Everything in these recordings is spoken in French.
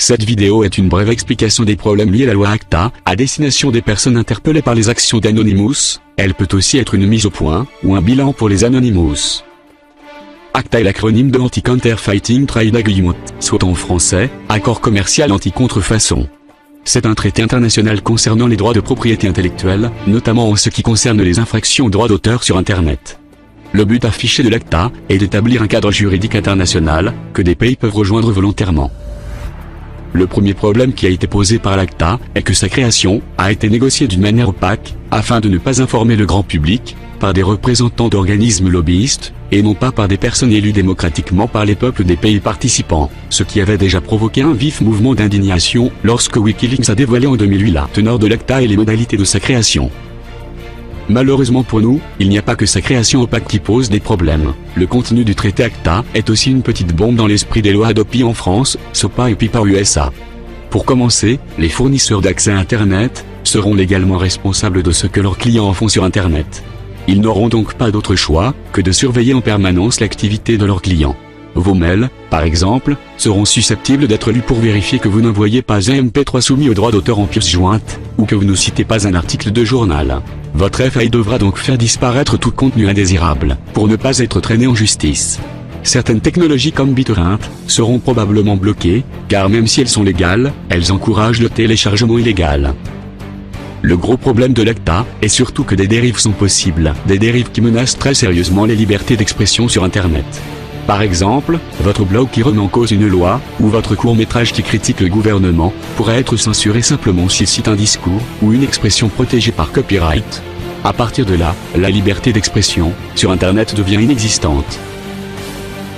Cette vidéo est une brève explication des problèmes liés à la loi ACTA, à destination des personnes interpellées par les actions d'Anonymous. Elle peut aussi être une mise au point, ou un bilan pour les Anonymous. ACTA est l'acronyme de Anti-Counterfeiting Trade Agreement, soit en français, Accord commercial anti-contrefaçon. C'est un traité international concernant les droits de propriété intellectuelle, notamment en ce qui concerne les infractions aux droits d'auteur sur Internet. Le but affiché de l'ACTA est d'établir un cadre juridique international, que des pays peuvent rejoindre volontairement. Le premier problème qui a été posé par l'ACTA est que sa création a été négociée d'une manière opaque, afin de ne pas informer le grand public, par des représentants d'organismes lobbyistes, et non pas par des personnes élues démocratiquement par les peuples des pays participants, ce qui avait déjà provoqué un vif mouvement d'indignation lorsque Wikileaks a dévoilé en 2008 la teneur de l'ACTA et les modalités de sa création. Malheureusement pour nous, il n'y a pas que sa création opaque qui pose des problèmes. Le contenu du traité ACTA est aussi une petite bombe dans l'esprit des lois adoptées en France, SOPA et PIPA USA. Pour commencer, les fournisseurs d'accès à Internet seront légalement responsables de ce que leurs clients en font sur Internet. Ils n'auront donc pas d'autre choix que de surveiller en permanence l'activité de leurs clients. Vos mails, par exemple, seront susceptibles d'être lus pour vérifier que vous n'envoyez pas un MP3 soumis aux droits d'auteur en pièce jointe, ou que vous ne citez pas un article de journal. Votre FAI devra donc faire disparaître tout contenu indésirable, pour ne pas être traîné en justice. Certaines technologies comme BitTorrent seront probablement bloquées, car même si elles sont légales, elles encouragent le téléchargement illégal. Le gros problème de l'ACTA est surtout que des dérives sont possibles, des dérives qui menacent très sérieusement les libertés d'expression sur Internet. Par exemple, votre blog qui remet en cause une loi, ou votre court-métrage qui critique le gouvernement, pourrait être censuré simplement s'il cite un discours, ou une expression protégée par copyright. À partir de là, la liberté d'expression, sur Internet devient inexistante.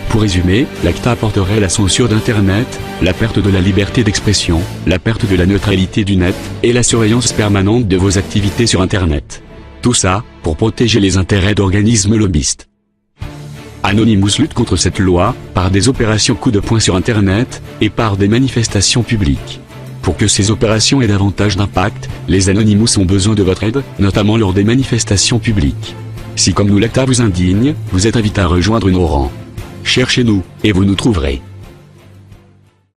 Pour résumer, l'ACTA apporterait la censure d'Internet, la perte de la liberté d'expression, la perte de la neutralité du net, et la surveillance permanente de vos activités sur Internet. Tout ça, pour protéger les intérêts d'organismes lobbyistes. Anonymous lutte contre cette loi, par des opérations coup de poing sur Internet, et par des manifestations publiques. Pour que ces opérations aient davantage d'impact, les Anonymous ont besoin de votre aide, notamment lors des manifestations publiques. Si comme nous l'ACTA vous indigne, vous êtes invité à rejoindre nos rangs. Cherchez-nous, et vous nous trouverez.